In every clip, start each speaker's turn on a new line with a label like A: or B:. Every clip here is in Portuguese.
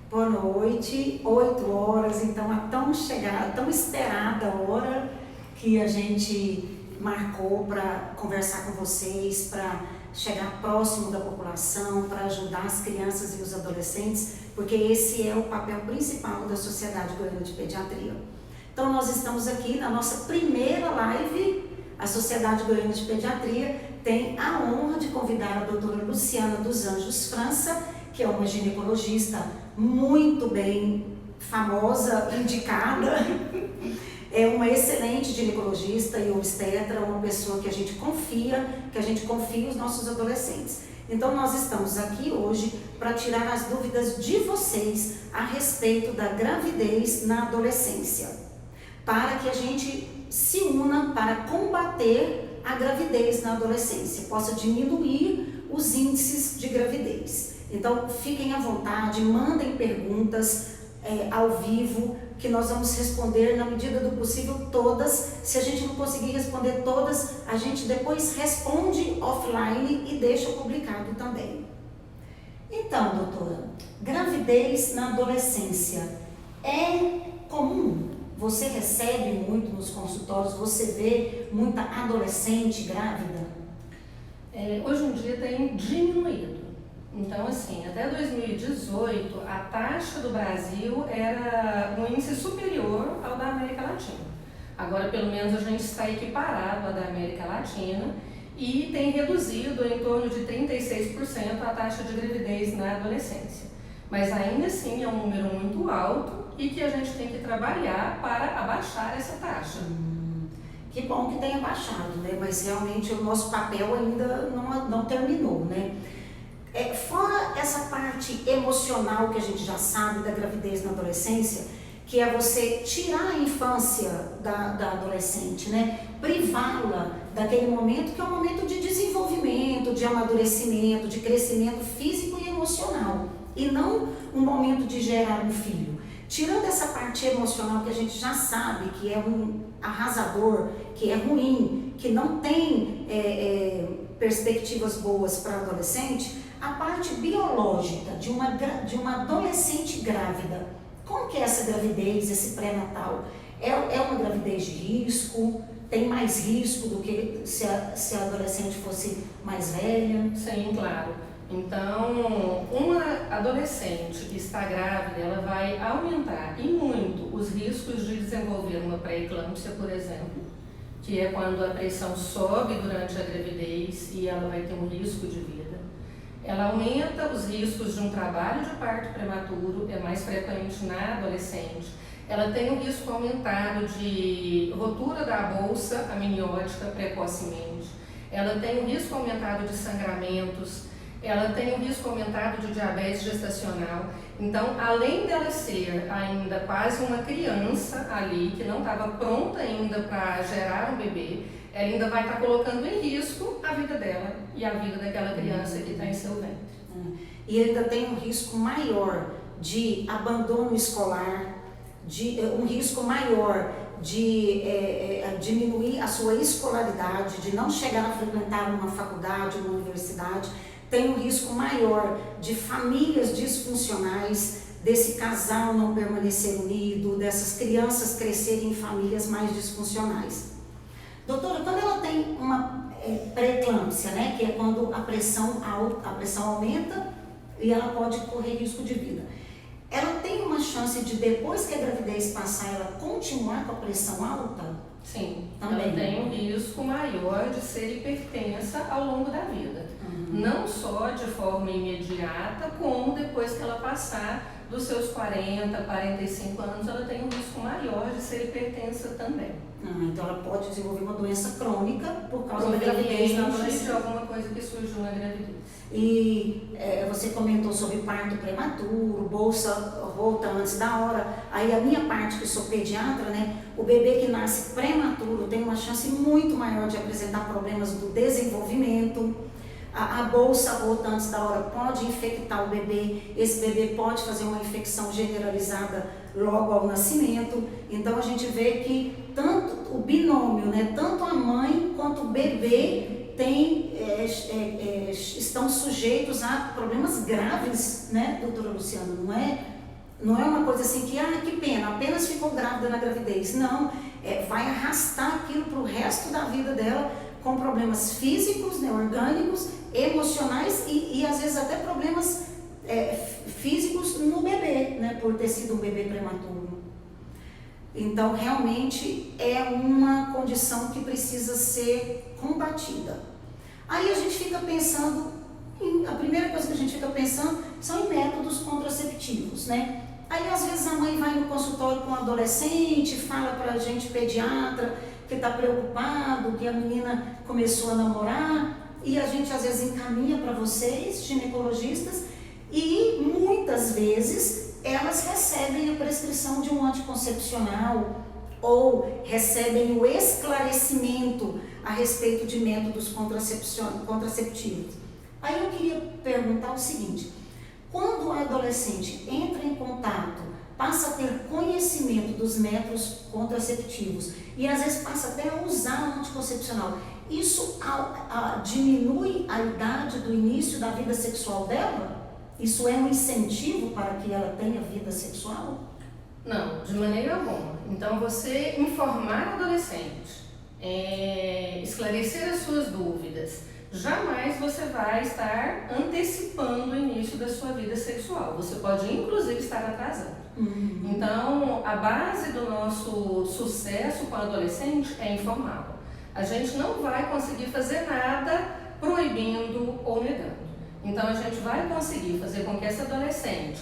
A: Boa noite, 8 horas, então a tão esperada hora que a gente marcou para conversar com vocês, para chegar próximo da população, para ajudar as crianças e os adolescentes, porque esse é o papel principal da Sociedade Goiana de Pediatria. Então nós estamos aqui na nossa primeira live. A Sociedade Goiana de Pediatria tem a honra de convidar a doutora Luciana dos Anjos França, que é uma ginecologista muito bem famosa, indicada, é uma excelente ginecologista e obstetra, uma pessoa que a gente confia os nossos adolescentes. Então nós estamos aqui hoje para tirar as dúvidas de vocês a respeito da gravidez na adolescência, para que a gente se una para combater a gravidez na adolescência, possa diminuir os índices de gravidez. Então, fiquem à vontade, mandem perguntas ao vivo, que nós vamos responder na medida do possível todas. Se a gente não conseguir responder todas, a gente depois responde offline e deixa publicado também. Então, doutora, gravidez na adolescência é comum? Você recebe muito nos consultórios, você vê muita adolescente grávida?
B: Hoje em dia tem diminuído. Então, assim, até 2018, a taxa do Brasil era um índice superior ao da América Latina. Agora, pelo menos, a gente está equiparado à da América Latina e tem reduzido em torno de 36% a taxa de gravidez na adolescência. Mas ainda assim é um número muito alto e que a gente tem que trabalhar para abaixar essa taxa.
A: Que bom que tenha baixado, né? Mas realmente o nosso papel ainda não terminou, né? Fora essa parte emocional que a gente já sabe da gravidez na adolescência, que é você tirar a infância da adolescente, né? Privá-la daquele momento que é um momento de desenvolvimento, de amadurecimento, de crescimento físico e emocional, e não um momento de gerar um filho. Tirando essa parte emocional que a gente já sabe que é um arrasador, que é ruim, que não tem perspectivas boas para adolescente, a parte biológica de uma adolescente grávida, como que é essa gravidez, esse pré-natal? É uma gravidez de risco? Tem mais risco do que se a adolescente fosse mais velha?
B: Sim, claro. Então, uma adolescente que está grávida, ela vai aumentar e muito os riscos de desenvolver uma pré-eclâmpsia, por exemplo, que é quando a pressão sobe durante a gravidez e ela vai ter um risco de vida. Ela aumenta os riscos de um trabalho de parto prematuro, é mais frequente na adolescente. Ela tem um risco aumentado de rotura da bolsa amniótica precocemente. Ela tem um risco aumentado de sangramentos. Ela tem um risco aumentado de diabetes gestacional. Então, além dela ser ainda quase uma criança ali, que não estava pronta ainda para gerar um bebê, ela ainda vai estar colocando em risco a vida dela e a vida daquela criança que está em seu ventre.
A: E ainda tem um risco maior de abandono escolar, um risco maior de diminuir a sua escolaridade, de não chegar a frequentar uma faculdade, uma universidade. Tem um risco maior de famílias disfuncionais, desse casal não permanecer unido, dessas crianças crescerem em famílias mais disfuncionais. Doutora, quando ela tem uma pré-eclâmpsia, né, que é quando a pressão aumenta e ela pode correr risco de vida, ela tem uma chance de, depois que a gravidez passar, ela continuar com a pressão alta?
B: Sim,
A: também.
B: Ela tem um risco maior de ser hipertensa ao longo da vida. Não só de forma imediata, como depois que ela passar dos seus 40, 45 anos, ela tem um risco maior de ser hipertensa também.
A: Então ela pode desenvolver uma doença crônica por causa da gravidez na adolescência.
B: De alguma coisa que surgiu na gravidez.
A: E você comentou sobre parto prematuro, bolsa volta antes da hora. Aí a minha parte, que sou pediatra, né? O bebê que nasce prematuro tem uma chance muito maior de apresentar problemas do desenvolvimento. A bolsa rota antes da hora pode infectar o bebê, esse bebê pode fazer uma infecção generalizada logo ao nascimento. Então a gente vê que tanto o binômio, né, tanto a mãe quanto o bebê estão sujeitos a problemas graves, né, doutora Luciana? Não é Não é uma coisa assim que, que pena, apenas ficou grávida na gravidez. Não, vai arrastar aquilo para o resto da vida dela, com problemas físicos, né, orgânicos, emocionais e às vezes até problemas físicos no bebê, né, por ter sido um bebê prematuro. Então, realmente é uma condição que precisa ser combatida. Aí a gente fica pensando, a primeira coisa que a gente fica pensando são em métodos contraceptivos, né? Aí às vezes a mãe vai no consultório com um adolescente, fala pra gente, pediatra, que está preocupado, que a menina começou a namorar, e a gente às vezes encaminha para vocês, ginecologistas, e muitas vezes elas recebem a prescrição de um anticoncepcional ou recebem o esclarecimento a respeito de métodos contraceptivos. Aí eu queria perguntar o seguinte: quando o adolescente entra em contato, passa a ter conhecimento dos métodos contraceptivos e às vezes passa até a usar o anticoncepcional, isso diminui a idade do início da vida sexual dela? Isso é um incentivo para que ela tenha vida sexual?
B: Não, de maneira alguma. Então, você informar o adolescente, esclarecer as suas dúvidas, jamais você vai estar antecipando o início da sua vida sexual. Você pode, inclusive, estar atrasando. Então, a base do nosso sucesso com o adolescente é informá-lo. A gente não vai conseguir fazer nada proibindo ou negando. Então, a gente vai conseguir fazer com que essa adolescente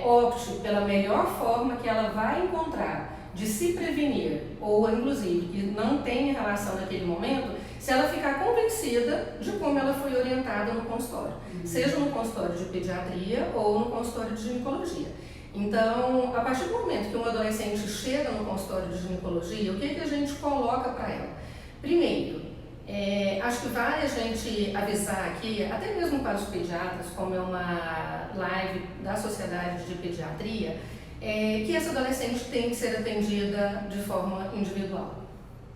B: opte pela melhor forma que ela vai encontrar de se prevenir, ou inclusive que não tenha relação naquele momento, se ela ficar convencida de como ela foi orientada no consultório, seja no consultório de pediatria ou no consultório de ginecologia. Então, a partir do momento que um adolescente chega no consultório de ginecologia, o que a gente coloca para ela? Primeiro, acho que vale a gente avisar aqui, até mesmo para os pediatras, como é uma live da Sociedade de Pediatria, que essa adolescente tem que ser atendida de forma individual.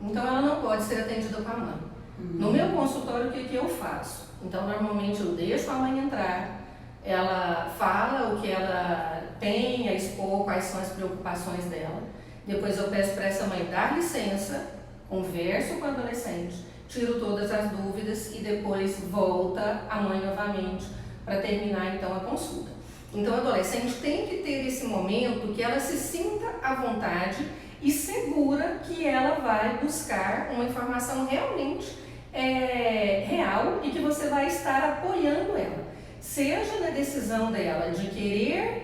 B: Então, ela não pode ser atendida com a mãe. No meu consultório, o que eu faço? Então, normalmente eu deixo a mãe entrar, ela fala o que ela tem a expor, quais são as preocupações dela. Depois eu peço para essa mãe dar licença, converso com a adolescente, tiro todas as dúvidas e depois volta a mãe novamente para terminar então a consulta. Então, a adolescente tem que ter esse momento que ela se sinta à vontade e segura que ela vai buscar uma informação realmente real e que você vai estar apoiando ela. Seja na decisão dela de querer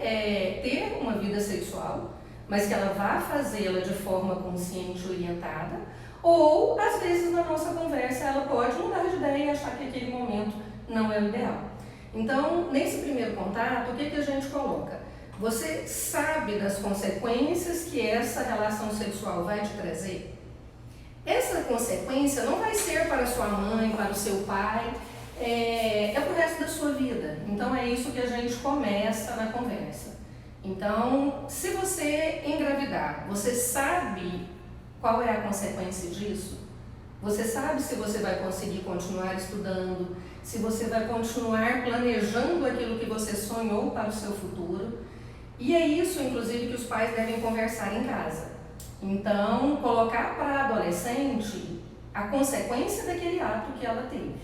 B: ter uma vida sexual, mas que ela vá fazê-la de forma consciente e orientada, ou às vezes na nossa conversa ela pode mudar de ideia e achar que aquele momento não é o ideal. Então, nesse primeiro contato, o que a gente coloca? Você sabe das consequências que essa relação sexual vai te trazer? Essa consequência não vai ser para sua mãe, para o seu pai, para o resto da sua vida. Então, é isso que a gente começa na conversa. Então, se você engravidar, você sabe qual é a consequência disso? Você sabe se você vai conseguir continuar estudando, se você vai continuar planejando aquilo que você sonhou para o seu futuro. E é isso, inclusive, que os pais devem conversar em casa. Então, colocar para a adolescente a consequência daquele ato que ela teve.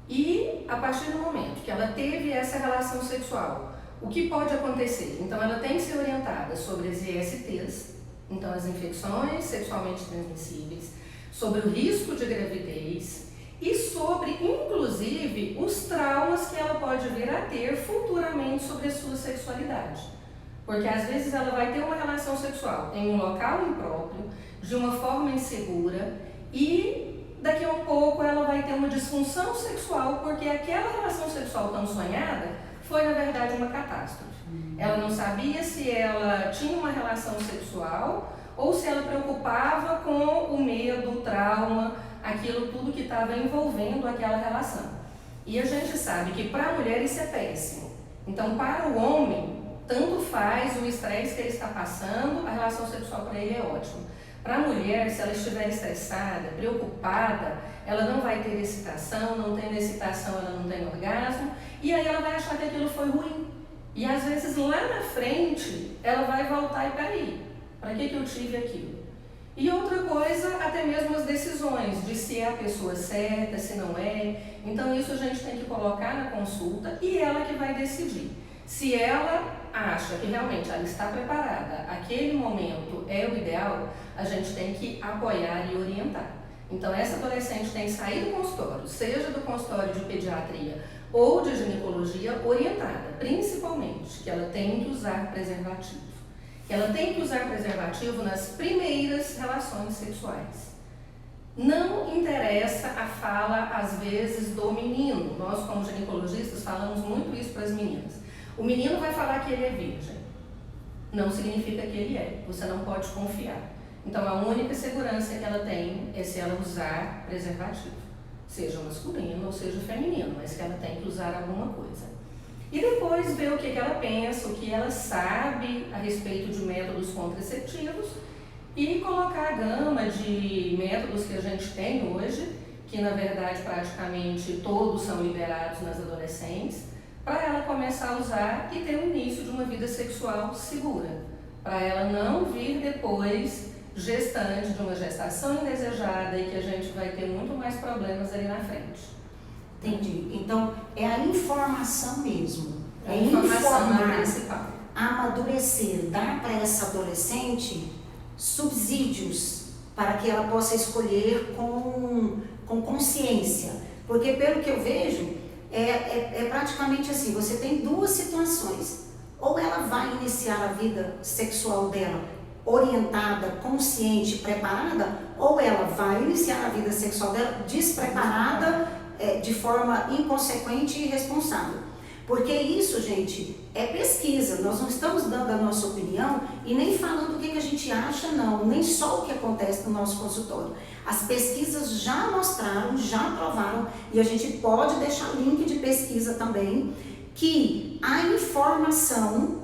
B: E, a partir do momento que ela teve essa relação sexual, o que pode acontecer? Então, ela tem que ser orientada sobre as ISTs, então as infecções sexualmente transmissíveis, sobre o risco de gravidez e sobre, inclusive, os traumas que ela pode vir a ter futuramente sobre a sua sexualidade. Porque às vezes ela vai ter uma relação sexual em um local impróprio, de uma forma insegura, e daqui a um pouco ela vai ter uma disfunção sexual, porque aquela relação sexual tão sonhada foi, na verdade, uma catástrofe. Ela não sabia se ela tinha uma relação sexual ou se ela preocupava com o medo, o trauma, aquilo tudo que estava envolvendo aquela relação. E a gente sabe que para a mulher isso é péssimo. Então, para o homem, tanto faz o estresse que ele está passando, a relação sexual para ele é ótima. Para a mulher, se ela estiver estressada, preocupada, ela não vai ter excitação, não tendo excitação ela não tem orgasmo, e aí ela vai achar que aquilo foi ruim. E às vezes lá na frente ela vai voltar e peraí, para que eu tive aquilo? E outra coisa, até mesmo as decisões de se é a pessoa certa, se não é. Então isso a gente tem que colocar na consulta e ela que vai decidir. Se ela acha que realmente ela está preparada, aquele momento é o ideal, a gente tem que apoiar e orientar. Então essa adolescente tem que sair do consultório, seja do consultório de pediatria ou de ginecologia, orientada, principalmente, que ela tem que usar preservativo. Que ela tem que usar preservativo nas primeiras relações sexuais. Não interessa a fala, às vezes, do menino. Nós, como ginecologistas, falamos muito isso para as meninas. O menino vai falar que ele é virgem. Não significa que ele é. Você não pode confiar. Então, a única segurança que ela tem é se ela usar preservativo. Seja masculino ou seja feminino, mas que ela tem que usar alguma coisa. E depois ver o que ela pensa, o que ela sabe a respeito de métodos contraceptivos e colocar a gama de métodos que a gente tem hoje, que na verdade praticamente todos são liberados nas adolescentes, para ela começar a usar e ter o início de uma vida sexual segura, para ela não vir depois gestante de uma gestação indesejada e que a gente vai ter muito mais problemas ali na frente.
A: Entendi. Então, é a informação mesmo.
B: A informação é a principal.
A: Amadurecer, dar para essa adolescente subsídios para que ela possa escolher com consciência. Porque, pelo que eu vejo, é praticamente assim, você tem duas situações. Ou ela vai iniciar a vida sexual dela orientada, consciente, preparada, ou ela vai iniciar a vida sexual dela despreparada, de forma inconsequente e irresponsável. Porque isso, gente, é pesquisa. Nós não estamos dando a nossa opinião e nem falando o que a gente acha, não. Nem só o que acontece no nosso consultório. As pesquisas já mostraram, já provaram, e a gente pode deixar link de pesquisa também, que a informação,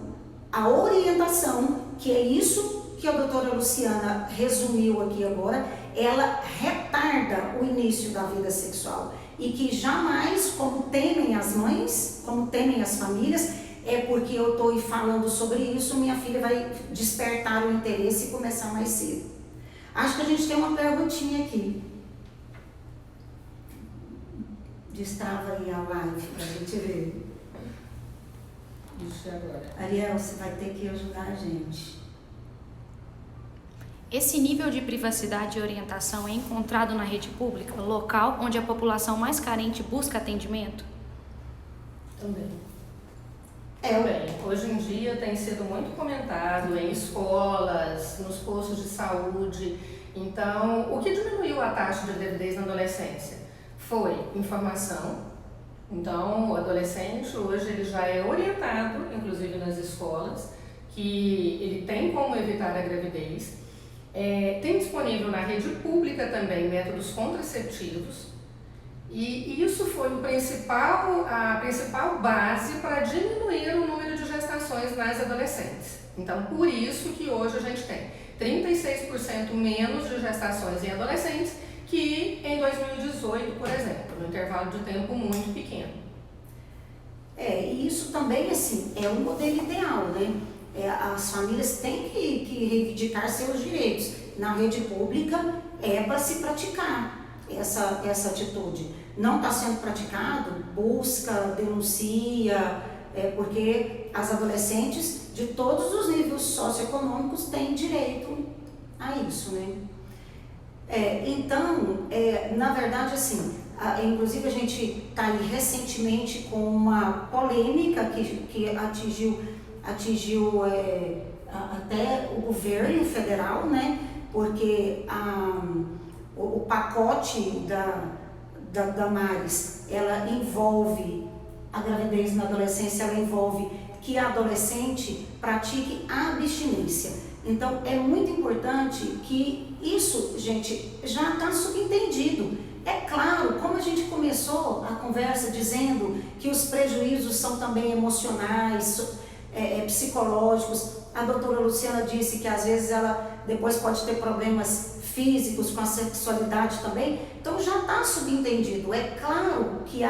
A: a orientação, que é isso que a doutora Luciana resumiu aqui agora, ela retarda o início da vida sexual. E que jamais, como temem as mães, como temem as famílias, é porque eu estou falando sobre isso, minha filha vai despertar o interesse e começar mais cedo. Acho que a gente tem uma perguntinha aqui. Destrava aí a live para a gente ver.
B: Isso agora.
A: Ariel, você vai ter que ajudar a gente.
C: Esse nível de privacidade e orientação é encontrado na rede pública, local onde a população mais carente busca atendimento?
B: Também. Também. Hoje em dia tem sido muito comentado em escolas, nos postos de saúde. Então, o que diminuiu a taxa de gravidez na adolescência? Foi informação. Então, o adolescente hoje ele já é orientado, inclusive nas escolas, que ele tem como evitar a gravidez. Tem disponível na rede pública também métodos contraceptivos e isso foi a principal base para diminuir o número de gestações nas adolescentes. Então, por isso que hoje a gente tem 36% menos de gestações em adolescentes que em 2018, por exemplo, num intervalo de tempo muito pequeno.
A: E isso também, assim, é um modelo ideal, né? As famílias têm que reivindicar seus direitos. Na rede pública é para se praticar essa atitude. Não está sendo praticado, busca, denuncia, porque as adolescentes de todos os níveis socioeconômicos têm direito a isso, né? Então, na verdade, assim, inclusive a gente está aí recentemente com uma polêmica que atingiu até o governo federal, né? Porque o pacote da Damares, ela envolve a gravidez na adolescência, ela envolve que a adolescente pratique a abstinência. Então, é muito importante que isso, gente, já está subentendido. É claro, como a gente começou a conversa dizendo que os prejuízos são também emocionais, psicológicos, a doutora Luciana disse que às vezes ela depois pode ter problemas físicos, com a sexualidade também, então já está subentendido. É claro que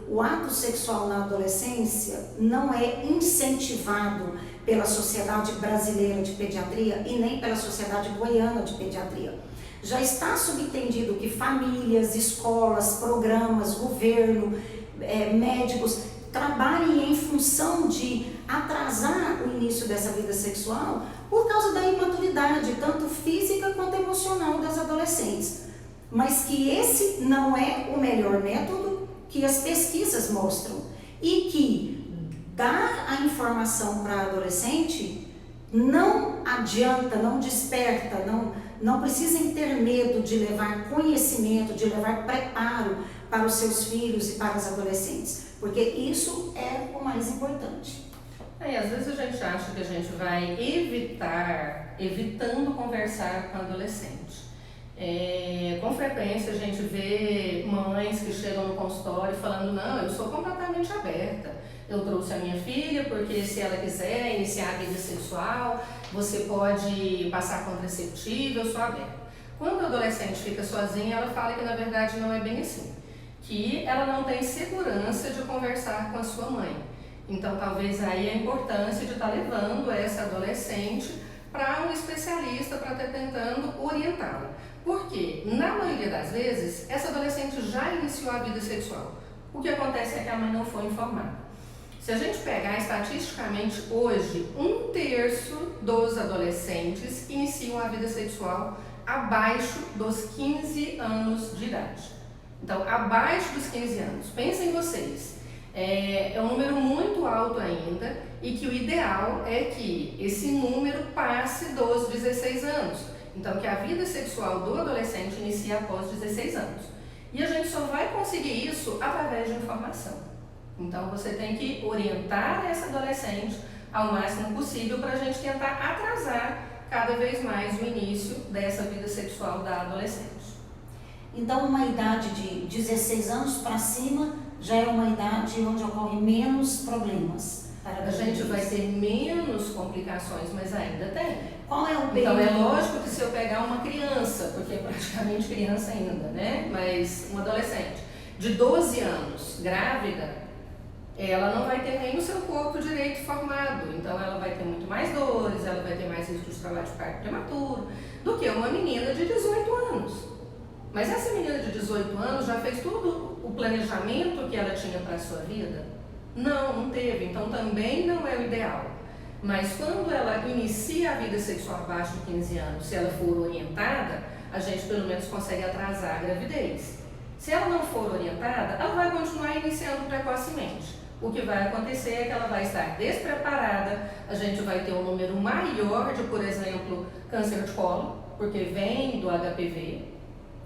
A: o ato sexual na adolescência não é incentivado pela Sociedade Brasileira de Pediatria e nem pela Sociedade Goiana de Pediatria. Já está subentendido que famílias, escolas, programas, governo, médicos trabalhem em função de atrasar o início dessa vida sexual por causa da imaturidade, tanto física quanto emocional das adolescentes. Mas que esse não é o melhor método que as pesquisas mostram e que dar a informação para a adolescente não adianta, não desperta, não precisam ter medo de levar conhecimento, de levar preparo para os seus filhos e para os adolescentes, porque isso é o mais importante.
B: Às vezes a gente acha que a gente vai evitando conversar com o adolescente. Com frequência a gente vê mães que chegam no consultório falando: não, eu sou completamente aberta, eu trouxe a minha filha porque se ela quiser iniciar a vida sexual, você pode passar contraceptivo, eu sou aberta. Quando a adolescente fica sozinha, ela fala que na verdade não é bem assim, que ela não tem segurança de conversar com a sua mãe. Então talvez aí a importância de estar levando essa adolescente para um especialista para estar tentando orientá-la. Porque, na maioria das vezes, essa adolescente já iniciou a vida sexual. O que acontece é que a mãe não foi informada. Se a gente pegar estatisticamente hoje, 1/3 dos adolescentes iniciam a vida sexual abaixo dos 15 anos de idade. Então, abaixo dos 15 anos. Pensem vocês, é um número muito alto ainda e que o ideal é que esse número passe dos 16 anos. Então, que a vida sexual do adolescente inicie após 16 anos. E a gente só vai conseguir isso através de informação. Então, você tem que orientar essa adolescente ao máximo possível para a gente tentar atrasar cada vez mais o início dessa vida sexual da adolescente.
A: Então, uma idade de 16 anos para cima já é uma idade onde ocorrem menos problemas.
B: A gente vai ter menos complicações, mas ainda tem.
A: Qual é o período?
B: Então é lógico que se eu pegar uma criança, porque é praticamente criança ainda, né? Mas uma adolescente de 12 anos, grávida, ela não vai ter nem o seu corpo direito formado. Então ela vai ter muito mais dores, ela vai ter mais risco de trabalho de parto prematuro do que uma menina de 18 anos. Mas essa menina de 18 anos já fez todo o planejamento que ela tinha para a sua vida? Não teve, então também não é o ideal. Mas quando ela inicia a vida sexual abaixo de 15 anos, se ela for orientada, a gente pelo menos consegue atrasar a gravidez. Se ela não for orientada, ela vai continuar iniciando precocemente. O que vai acontecer é que ela vai estar despreparada, a gente vai ter um número maior de, por exemplo, câncer de colo, porque vem do HPV.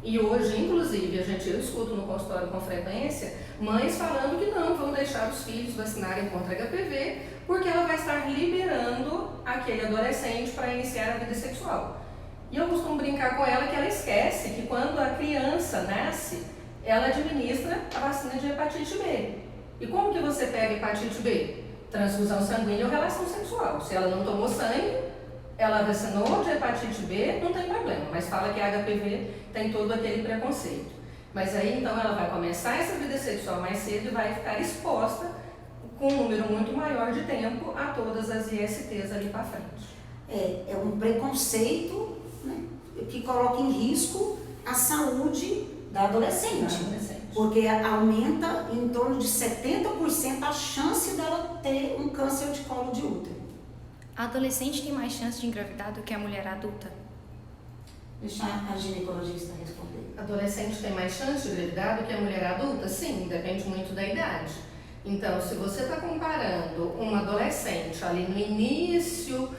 B: E hoje, inclusive, eu escuto no consultório com frequência mães falando que não vão deixar os filhos vacinarem contra HPV porque ela vai estar liberando aquele adolescente para iniciar a vida sexual. E eu costumo brincar com ela que ela esquece que quando a criança nasce, ela administra a vacina de hepatite B. E como que você pega hepatite B? Transfusão sanguínea ou relação sexual. Se ela não tomou sangue, ela vacinou de hepatite B, não tem problema, mas fala que a HPV tem todo aquele preconceito. Mas aí então ela vai começar essa vida sexual mais cedo e vai ficar exposta com um número muito maior de tempo a todas as ISTs ali para frente.
A: É um preconceito, né, que coloca em risco a saúde da adolescente. Porque aumenta em torno de 70% a chance dela ter um câncer de colo de útero.
C: A adolescente tem mais chance de engravidar do que a mulher adulta?
A: Deixa a ginecologista responder.
B: Adolescente tem mais chance de engravidar do que a mulher adulta? Sim, depende muito da idade. Então, se você está comparando uma adolescente ali no início,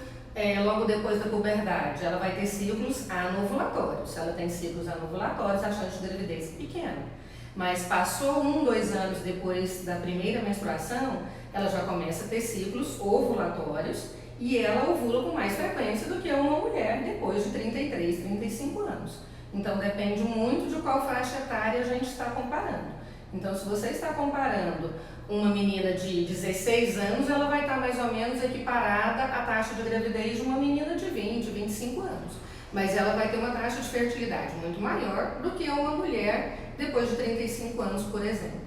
B: logo depois da puberdade, ela vai ter ciclos anovulatórios. Se ela tem ciclos anovulatórios, a chance de gravidez é pequena. Mas passou 1, 2 anos depois da primeira menstruação, ela já começa a ter ciclos ovulatórios e ela ovula com mais frequência do que uma mulher depois de 33, 35 anos. Então depende muito de qual faixa etária a gente está comparando. Então se você está comparando uma menina de 16 anos, ela vai estar mais ou menos equiparada à taxa de gravidez de uma menina de 20, 25 anos. mas ela vai ter uma taxa de fertilidade muito maior do que uma mulher depois de 35 anos, por exemplo.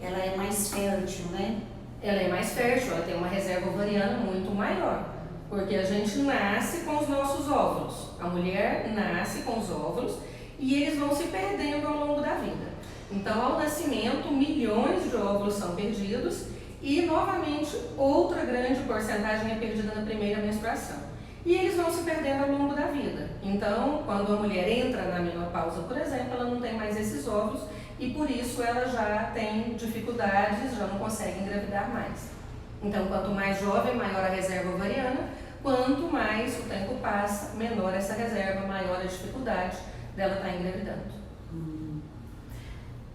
A: Ela é mais fértil, né?
B: Ela é mais fértil, ela tem uma reserva ovariana muito maior, porque a gente nasce com os nossos óvulos. A mulher nasce com os óvulos e eles vão se perdendo ao longo da vida. Então, ao nascimento, milhões de óvulos são perdidos e, novamente, outra grande porcentagem é perdida na primeira menstruação. E eles vão se perdendo ao longo da vida. Então, quando a mulher entra na menopausa, por exemplo, ela não tem mais esses óvulos e, por isso, ela já tem dificuldades, já não consegue engravidar mais. Então, quanto mais jovem, maior a reserva ovariana, quanto mais o tempo passa, menor essa reserva, maior a dificuldade dela estar engravidando.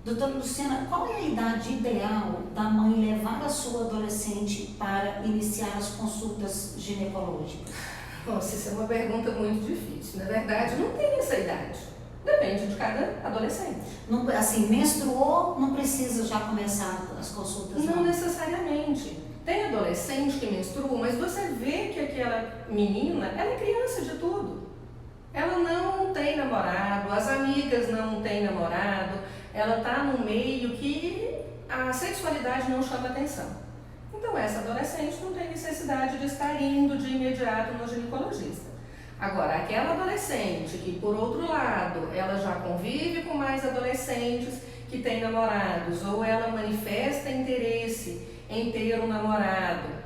A: Doutora Luciana, qual é a idade ideal da mãe levar a sua adolescente para iniciar as consultas ginecológicas?
B: Nossa, isso é uma pergunta muito difícil. Na verdade, não tem essa idade. Depende de cada adolescente.
A: Não, assim, menstruou, não precisa já começar as consultas?
B: Não necessariamente. Tem adolescente que menstrua, mas você vê que aquela menina, ela é criança de tudo. Ela não tem namorado, as amigas não têm namorado, ela está num meio que a sexualidade não chama atenção. Então essa adolescente não tem necessidade de estar indo de imediato no ginecologista. Agora, aquela adolescente que, por outro lado, ela já convive com mais adolescentes que têm namorados, ou ela manifesta interesse em ter um namorado,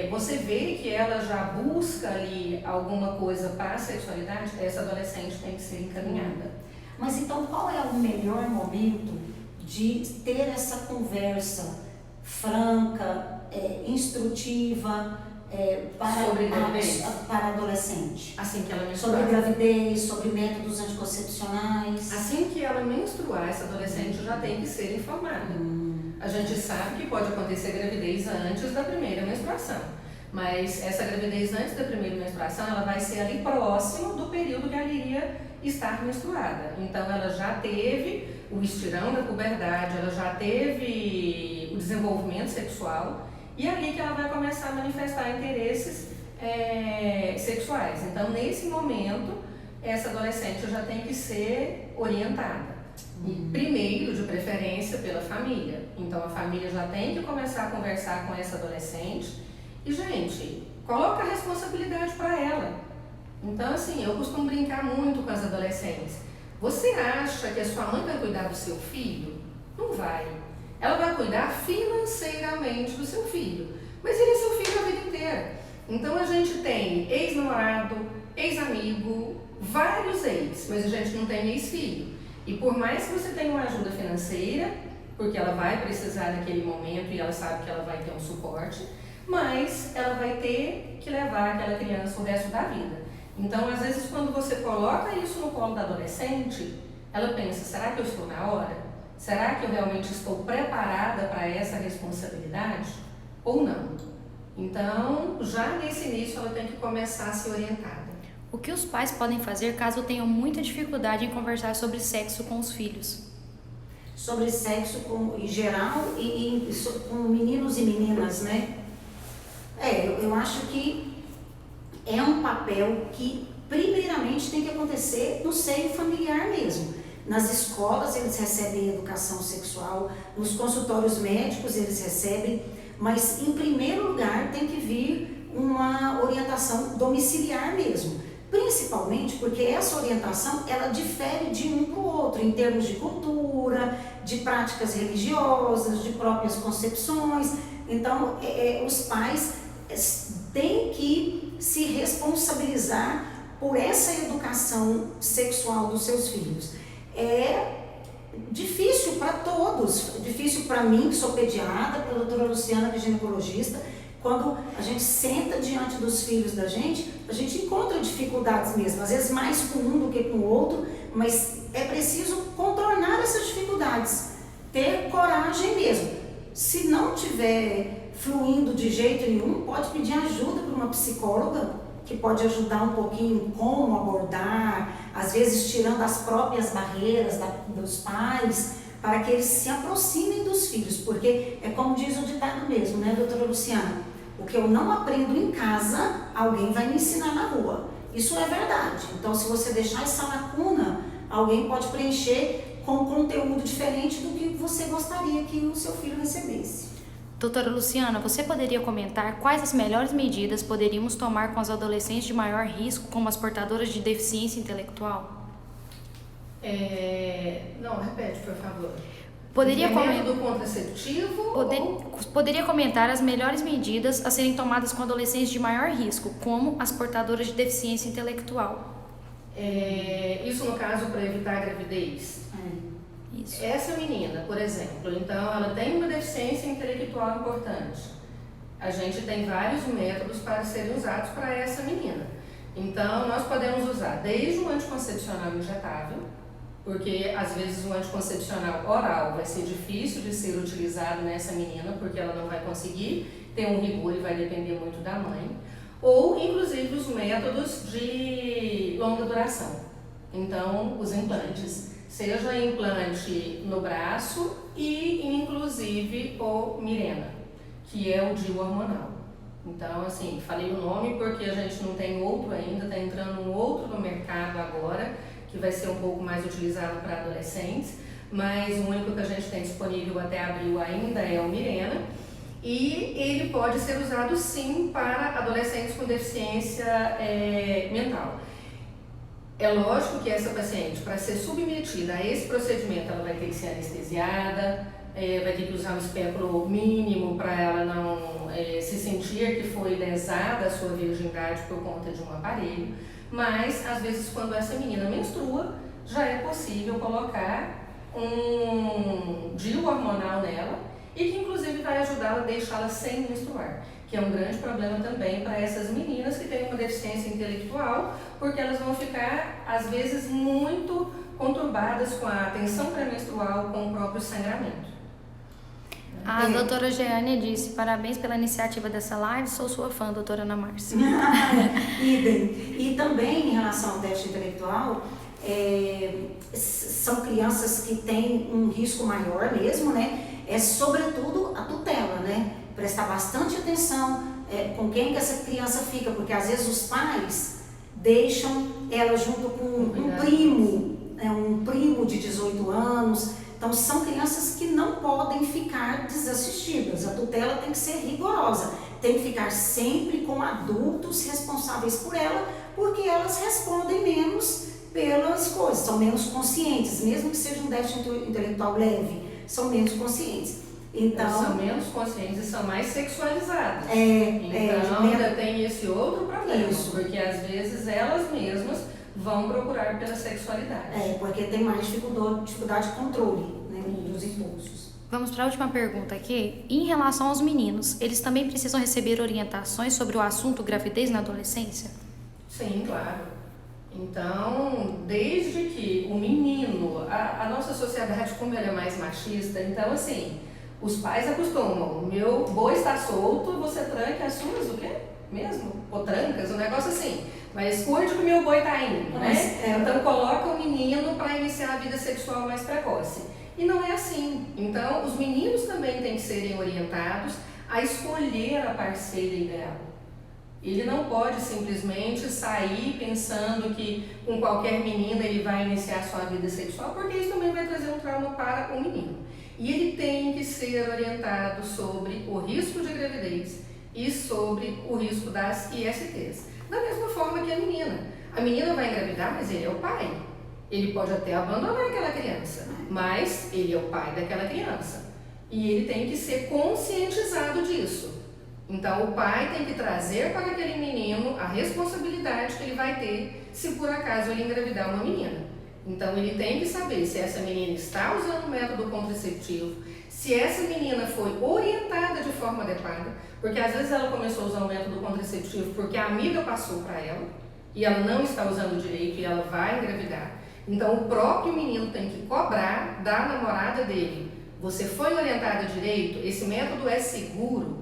B: você vê que ela já busca ali alguma coisa para a sexualidade, essa adolescente tem que ser encaminhada.
A: Mas então qual é o melhor momento de ter essa conversa franca, instrutiva para adolescente?
B: Assim que ela menstruar.
A: Sobre gravidez, sobre métodos anticoncepcionais.
B: Assim que ela menstruar, essa adolescente já tem que ser informada. A gente sabe que pode acontecer gravidez antes da primeira menstruação, mas essa gravidez antes da primeira menstruação, ela vai ser ali próximo do período que ela iria estar menstruada. Então, ela já teve o estirão da puberdade, ela já teve o desenvolvimento sexual e é ali que ela vai começar a manifestar interesses sexuais. Então, nesse momento, essa adolescente já tem que ser orientada. E primeiro, de preferência, pela família. Então, a família já tem que começar a conversar com essa adolescente e, gente, coloca a responsabilidade para ela. Então, assim, eu costumo brincar muito com as adolescentes. Você acha que a sua mãe vai cuidar do seu filho? Não vai. Ela vai cuidar financeiramente do seu filho, mas ele é seu filho a vida inteira. Então, a gente tem ex-namorado, ex-amigo, vários ex, mas a gente não tem ex-filho. E por mais que você tenha uma ajuda financeira, porque ela vai precisar naquele momento e ela sabe que ela vai ter um suporte, mas ela vai ter que levar aquela criança o resto da vida. Então, às vezes, quando você coloca isso no colo da adolescente, ela pensa, será que eu estou na hora? Será que eu realmente estou preparada para essa responsabilidade? Ou não? Então, já nesse início, ela tem que começar a ser orientada.
C: O que os pais podem fazer caso tenham muita dificuldade em conversar sobre sexo com os filhos?
A: Sobre sexo em geral e com meninos e meninas, né? Eu acho que é um papel que primeiramente tem que acontecer no seio familiar mesmo. Nas escolas eles recebem educação sexual, nos consultórios médicos eles recebem, mas em primeiro lugar tem que vir uma orientação domiciliar mesmo. Principalmente porque essa orientação, ela difere de um para o outro, em termos de cultura, de práticas religiosas, de próprias concepções. Então, os pais têm que se responsabilizar por essa educação sexual dos seus filhos. É difícil para todos, difícil para mim, que sou pediatra, para a doutora Luciana, que é ginecologista. Quando a gente senta diante dos filhos da gente, a gente encontra dificuldades mesmo, às vezes mais com um do que com o outro, mas é preciso contornar essas dificuldades, ter coragem mesmo. Se não tiver fluindo de jeito nenhum, pode pedir ajuda para uma psicóloga, que pode ajudar um pouquinho como abordar, às vezes tirando as próprias barreiras dos pais, para que eles se aproximem dos filhos, porque é como diz o ditado mesmo, né, doutora Luciana? O que eu não aprendo em casa, alguém vai me ensinar na rua. Isso é verdade. Então, se você deixar essa lacuna, alguém pode preencher com conteúdo diferente do que você gostaria que o seu filho recebesse.
C: Doutora Luciana, você poderia comentar quais as melhores medidas poderíamos tomar com as adolescentes de maior risco, como as portadoras de deficiência intelectual?
B: Não, repete, por favor.
C: Método
B: contraceptivo?
C: Poderia comentar as melhores medidas a serem tomadas com adolescentes de maior risco, como as portadoras de deficiência intelectual?
B: Isso no caso para evitar a gravidez?
C: Isso.
B: Essa menina, por exemplo, então ela tem uma deficiência intelectual importante. A gente tem vários métodos para serem usados para essa menina. Então nós podemos usar desde o anticoncepcional injetável, porque às vezes o anticoncepcional oral vai ser difícil de ser utilizado nessa menina, porque ela não vai conseguir ter um rigor e vai depender muito da mãe, ou inclusive os métodos de longa duração, então os implantes, seja implante no braço e inclusive o Mirena, que é o DIU hormonal. Então, assim, falei o nome porque a gente não tem outro ainda, está entrando um outro no mercado agora, que vai ser um pouco mais utilizado para adolescentes, mas o único que a gente tem disponível até abril ainda é o Mirena, e ele pode ser usado sim para adolescentes com deficiência mental. É lógico que essa paciente, para ser submetida a esse procedimento, ela vai ter que ser anestesiada, vai ter que usar um espéculo mínimo para ela não se sentir que foi lesada a sua virgindade por conta de um aparelho, mas às vezes quando essa menina menstrua, já é possível colocar um DIU hormonal nela e que inclusive vai ajudá-la a deixá-la sem menstruar, que é um grande problema também para essas meninas que têm uma deficiência intelectual, porque elas vão ficar às vezes muito conturbadas com a tensão pré-menstrual, com o próprio sangramento.
C: A doutora Jeane disse: parabéns pela iniciativa dessa live, sou sua fã, doutora Ana Márcia.
A: Idem. E também em relação ao déficit intelectual, são crianças que têm um risco maior mesmo, né? Sobretudo a tutela, né? Prestar bastante atenção com quem que essa criança fica, porque às vezes os pais deixam ela junto com um primo de 18 anos. Então, são crianças que não podem ficar desassistidas. A tutela tem que ser rigorosa, tem que ficar sempre com adultos responsáveis por ela, porque elas respondem menos pelas coisas, são menos conscientes, mesmo que seja um déficit intelectual leve, são menos conscientes. Então,
B: são menos conscientes e são mais sexualizadas. Então, ainda tem esse outro problema, porque às vezes elas mesmas vão procurar pela sexualidade.
A: Porque tem mais dificuldade de controle, né, dos impulsos.
C: Vamos para a última pergunta aqui. Em relação aos meninos, eles também precisam receber orientações sobre o assunto gravidez na adolescência?
B: Sim, claro. Então, desde que o menino, a nossa sociedade, como ela é mais machista, então assim, os pais acostumam, o meu boi está solto, você tranca as suas, o quê? Mesmo? Potrancas, um negócio assim. Mas cuide que o meu boi está indo, né? Então coloca o menino para iniciar a vida sexual mais precoce. E não é assim. Então os meninos também têm que serem orientados a escolher a parceira ideal. Ele não pode simplesmente sair pensando que com qualquer menina ele vai iniciar sua vida sexual, porque isso também vai trazer um trauma para o menino. E ele tem que ser orientado sobre o risco de gravidez e sobre o risco das ISTs. Da mesma forma que a menina. A menina vai engravidar, mas ele é o pai. Ele pode até abandonar aquela criança, mas ele é o pai daquela criança. E ele tem que ser conscientizado disso. Então o pai tem que trazer para aquele menino a responsabilidade que ele vai ter se por acaso ele engravidar uma menina. Então ele tem que saber se essa menina está usando o método contraceptivo, se essa menina foi orientada de forma adequada, porque às vezes ela começou a usar o método contraceptivo porque a amiga passou para ela e ela não está usando direito e ela vai engravidar. Então o próprio menino tem que cobrar da namorada dele: você foi orientada direito? Esse método é seguro?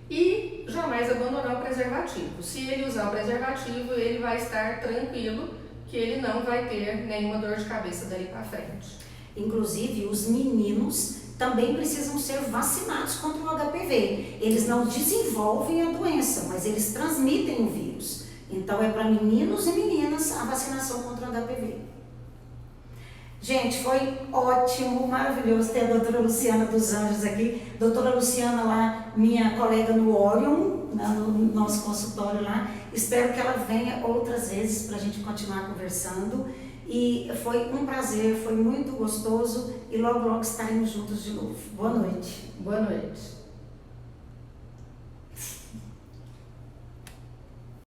B: E jamais abandonar o preservativo. Se ele usar o preservativo, ele vai estar tranquilo que ele não vai ter nenhuma dor de cabeça dali para frente.
A: Inclusive, os meninos também precisam ser vacinados contra o HPV. Eles não desenvolvem a doença, mas eles transmitem o vírus. Então é para meninos e meninas a vacinação contra o HPV. Gente, foi ótimo, maravilhoso ter a doutora Luciana dos Anjos aqui. Doutora Luciana lá, minha colega no Orion, no nosso consultório lá. Espero que ela venha outras vezes para a gente continuar conversando. E foi um prazer, foi muito gostoso e logo estaremos juntos de novo. Boa noite.
B: Boa noite.